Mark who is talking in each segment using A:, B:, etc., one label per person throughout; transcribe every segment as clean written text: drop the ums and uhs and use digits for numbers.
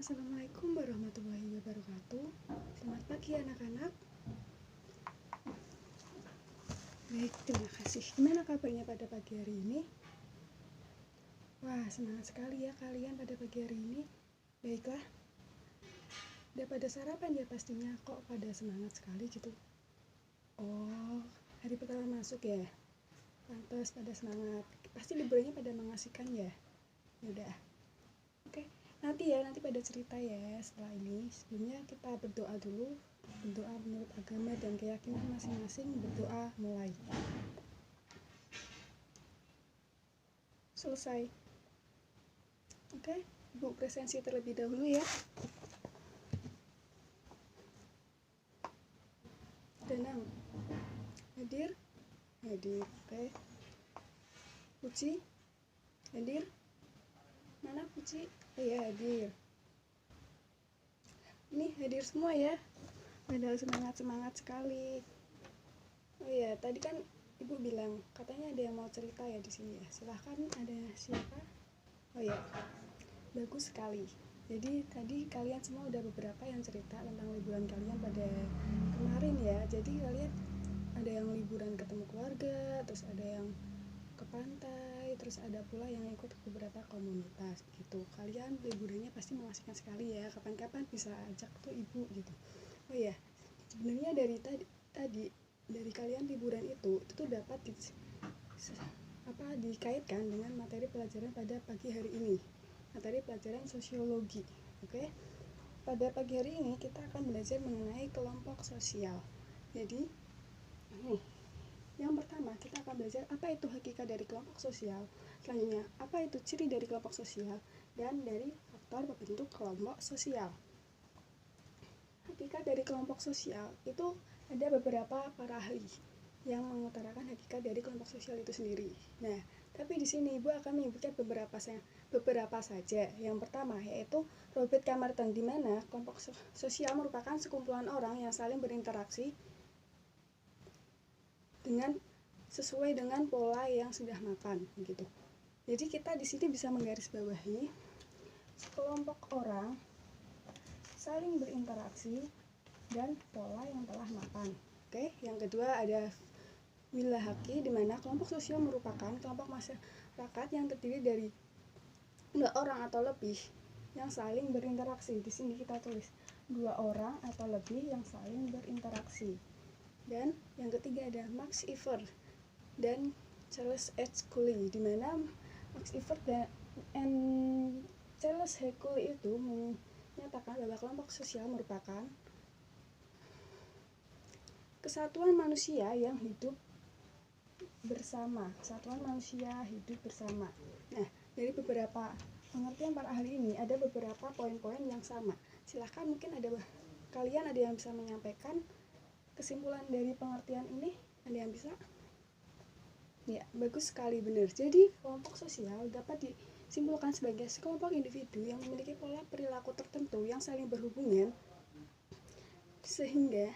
A: Assalamualaikum warahmatullahi wabarakatuh. Selamat pagi anak-anak. Baik, terima kasih. Gimana kabarnya pada pagi hari ini? Wah, semangat sekali ya kalian pada pagi hari ini. Baiklah. Udah pada sarapan ya pastinya, kok pada semangat sekali gitu. Oh, hari pertama masuk ya. Pantas pada semangat. Pasti liburannya pada mengasihkan ya. Udah. Oke. Nanti pada cerita ya setelah ini. Sebelumnya kita berdoa dulu. Berdoa menurut agama dan keyakinan masing-masing. Berdoa mulai. Selesai. Oke, Ibu presensi terlebih dahulu ya. Danang hadir. Oke. Puci hadir. Mana Puci? Oh ya, hadir. Ini hadir semua ya. Padahal semangat sekali. Oh ya, tadi kan Ibu bilang katanya ada yang mau cerita ya di sini ya. Silahkan, ada siapa? Oh ya, bagus sekali. Jadi tadi kalian semua udah beberapa yang cerita tentang liburan kalian pada kemarin ya. Jadi kalian ada yang liburan ketemu keluarga, terus ada yang ke pantai, terus ada pula yang ikut beberapa komunitas gitu. Kalian liburannya pasti mengasihkan sekali ya. Kapan-kapan bisa ajak tuh Ibu gitu. Oh ya, sebenarnya dari tadi dari kalian liburan itu tuh dapat dikaitkan dengan materi pelajaran pada pagi hari ini. Materi pelajaran sosiologi. Oke. Pada pagi hari ini kita akan belajar mengenai kelompok sosial. Jadi, yang pertama kita akan belajar apa itu hakikat dari kelompok sosial. Selanjutnya, apa itu ciri dari kelompok sosial dan dari faktor pembentuk kelompok sosial. Hakikat dari kelompok sosial itu ada beberapa para ahli yang mengutarakan hakikat dari kelompok sosial itu sendiri. Nah, tapi di sini Ibu akan menyebutkan beberapa saja. Yang pertama yaitu Robert Camerton, di mana kelompok sosial merupakan sekumpulan orang yang saling berinteraksi dengan sesuai dengan pola yang sudah mapan gitu. Jadi kita di sini bisa menggarisbawahi sekelompok orang saling berinteraksi dan pola yang telah mapan. Oke, yang kedua ada Willahaki, di mana kelompok sosial merupakan kelompok masyarakat yang terdiri dari 2 orang atau lebih yang saling berinteraksi. Di sini kita tulis 2 orang atau lebih yang saling berinteraksi. Dan yang ketiga ada Max Iver dan Charles H. Cooley, di mana Max Iver dan Charles H. Cooley itu menyatakan bahwa kelompok sosial merupakan kesatuan manusia yang hidup bersama. Nah, dari beberapa pengertian para ahli ini ada beberapa poin-poin yang sama. Silahkan mungkin kalian ada yang bisa menyampaikan kesimpulan dari pengertian ini. Ada yang bisa? Ya, bagus sekali, benar. Jadi kelompok sosial dapat disimpulkan sebagai sekelompok individu yang memiliki pola perilaku tertentu yang saling berhubungan sehingga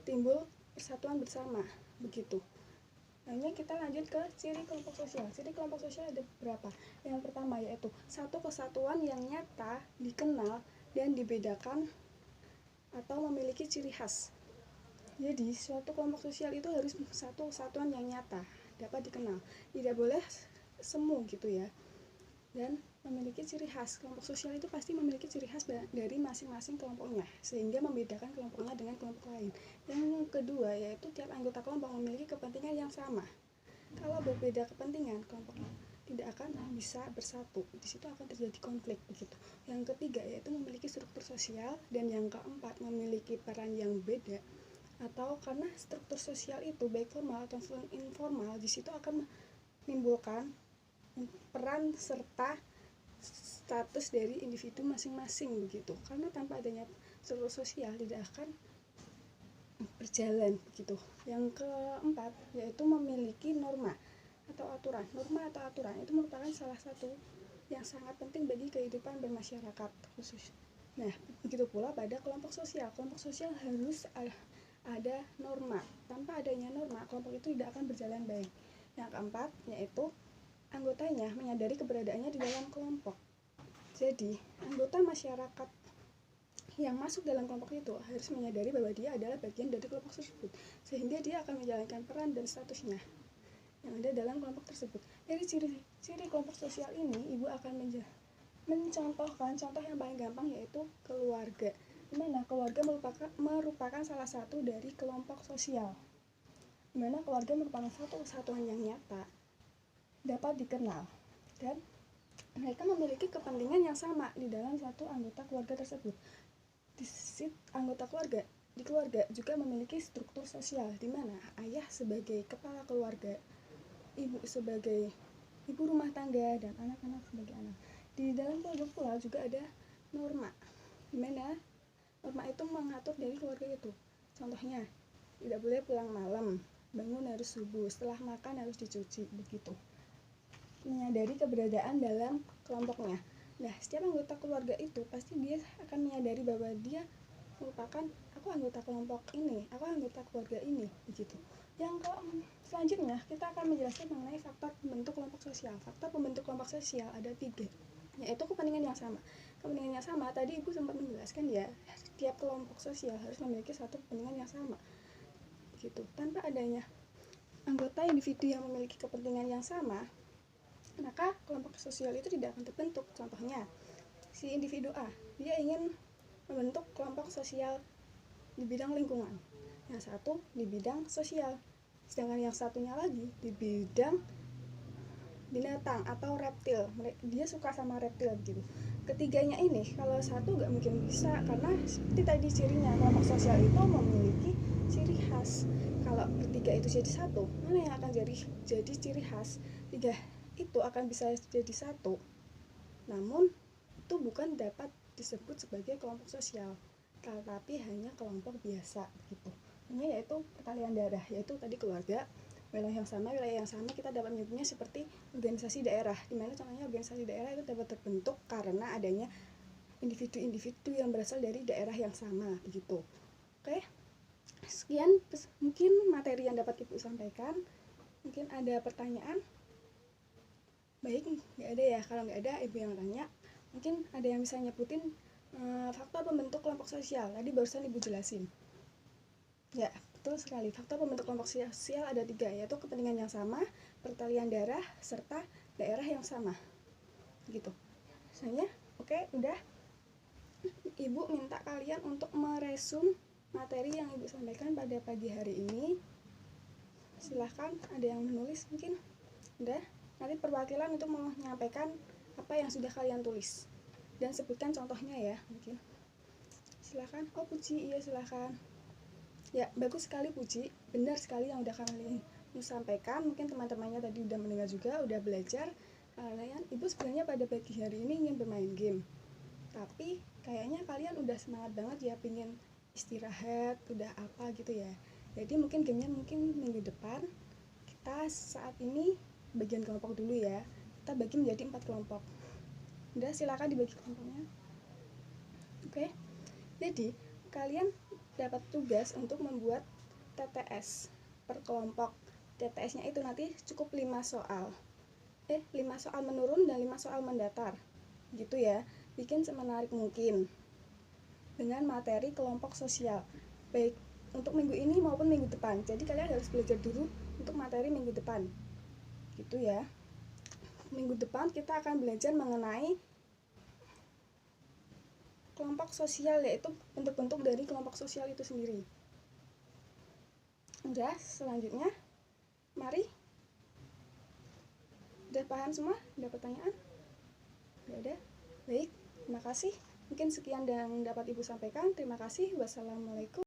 A: timbul persatuan bersama, begitu. Lainnya kita lanjut ke ciri kelompok sosial. Ciri kelompok sosial ada beberapa. Yang pertama yaitu satu kesatuan yang nyata, dikenal, dan dibedakan atau memiliki ciri khas. Jadi suatu kelompok sosial itu harus satu kesatuan yang nyata, dapat dikenal. Tidak boleh semu gitu ya. Dan memiliki ciri khas. Kelompok sosial itu pasti memiliki ciri khas dari masing-masing kelompoknya, sehingga membedakan kelompoknya dengan kelompok lain. Yang kedua yaitu tiap anggota kelompok memiliki kepentingan yang sama. Kalau berbeda kepentingan, kelompoknya tidak akan bisa bersatu. Di situ akan terjadi konflik begitu. Yang ketiga yaitu memiliki struktur sosial, dan yang keempat memiliki peran yang beda. Atau karena struktur sosial itu baik formal atau informal, di situ akan menimbulkan peran serta status dari individu masing-masing begitu. Karena tanpa adanya struktur sosial tidak akan berjalan begitu. Yang keempat yaitu memiliki norma atau aturan. Norma atau aturan itu merupakan salah satu yang sangat penting bagi kehidupan bermasyarakat khusus. Nah, begitu pula pada kelompok sosial. Kelompok sosial harus ada norma. Tanpa adanya norma, kelompok itu tidak akan berjalan baik. Yang keempat yaitu anggotanya menyadari keberadaannya di dalam kelompok. Jadi, anggota masyarakat yang masuk dalam kelompok itu harus menyadari bahwa dia adalah bagian dari kelompok tersebut, sehingga dia akan menjalankan peran dan statusnya yang ada dalam kelompok tersebut. Dari ciri kelompok sosial ini, ibu akan mencontohkan contoh yang paling gampang, yaitu keluarga, di mana keluarga merupakan salah satu dari kelompok sosial, di mana keluarga merupakan satu kesatuan yang nyata, dapat dikenal, dan mereka memiliki kepentingan yang sama di dalam satu anggota keluarga tersebut. Anggota keluarga di keluarga juga memiliki struktur sosial, di mana ayah sebagai kepala keluarga, ibu sebagai ibu rumah tangga, dan anak-anak sebagai anak. Di dalam keluarga pula juga ada norma, di mana norma itu mengatur dari keluarga itu. Contohnya, tidak boleh pulang malam, bangun harus subuh, setelah makan harus dicuci, begitu. Menyadari keberadaan dalam kelompoknya. Nah, setiap anggota keluarga itu pasti dia akan menyadari bahwa dia merupakan, aku anggota kelompok ini, aku anggota keluarga ini, begitu. Yang selanjutnya kita akan menjelaskan mengenai faktor pembentuk kelompok sosial. Faktor pembentuk kelompok sosial ada 3, yaitu kepentingan yang sama. Kepentingan yang sama tadi ibu sempat menjelaskan ya, setiap kelompok sosial harus memiliki satu kepentingan yang sama, begitu. Tanpa adanya anggota individu yang memiliki kepentingan yang sama, maka kelompok sosial itu tidak akan terbentuk. Contohnya, si individu A, dia ingin membentuk kelompok sosial di bidang lingkungan, yang satu di bidang sosial, sedangkan yang satunya lagi di bidang binatang atau reptil, dia suka sama reptil gitu. Ketiganya ini kalau satu gak mungkin bisa, karena seperti tadi cirinya, kelompok sosial itu memiliki ciri khas. Kalau ketiga itu jadi satu, mana yang akan jadi ciri khas? Tiga itu akan bisa jadi satu, namun itu bukan dapat disebut sebagai kelompok sosial, tetapi hanya kelompok biasa gitu. Ini yaitu perkalian darah, yaitu tadi keluarga, wilayah yang sama kita dapat menyebutnya seperti organisasi daerah, dimana contohnya organisasi daerah itu dapat terbentuk karena adanya individu-individu yang berasal dari daerah yang sama, begitu. Oke, sekian mungkin materi yang dapat ibu sampaikan. Mungkin ada pertanyaan? Baik, nggak ada ya. Kalau nggak ada, ibu yang tanya. Mungkin ada yang bisa nyebutin faktor pembentuk kelompok sosial. Tadi barusan ibu jelasin. Ya, betul sekali. Faktor pembentuk kelompok sosial ada 3, yaitu kepentingan yang sama, pertalian darah, serta daerah yang sama. Gitu. Misalnya, oke, udah. Ibu minta kalian untuk meresum materi yang ibu sampaikan pada pagi hari ini. Silahkan, ada yang menulis mungkin? Udah. Nanti perwakilan untuk menyampaikan apa yang sudah kalian tulis dan sebutkan contohnya ya, mungkin. Silakan. Oh, Puji, iya silakan. Ya, bagus sekali Puji, benar sekali yang udah kalian sampaikan. Mungkin teman-temannya tadi udah mendengar juga, udah belajar. Kalian, ibu sebenarnya pada pagi hari ini ingin bermain game, tapi kayaknya kalian udah semangat banget ya, pengen istirahat, udah apa gitu ya. Jadi mungkin gamenya mungkin minggu depan. Kita saat ini bagian kelompok dulu ya, kita bagi menjadi 4 kelompok. Udah, silakan dibagi kelompoknya. Oke, jadi kalian dapat tugas untuk membuat TTS per kelompok. TTS-nya itu nanti cukup 5 soal 5 soal menurun dan 5 soal mendatar, gitu ya. Bikin semenarik mungkin dengan materi kelompok sosial, baik untuk minggu ini maupun minggu depan. Jadi kalian harus belajar dulu untuk materi minggu depan, gitu ya. Minggu depan kita akan belajar mengenai kelompok sosial, yaitu bentuk-bentuk dari kelompok sosial itu sendiri. Udah, selanjutnya mari. Udah paham semua? Ada pertanyaan? Gak ada? Baik, terima kasih. Mungkin sekian yang dapat ibu sampaikan. Terima kasih. Wassalamualaikum.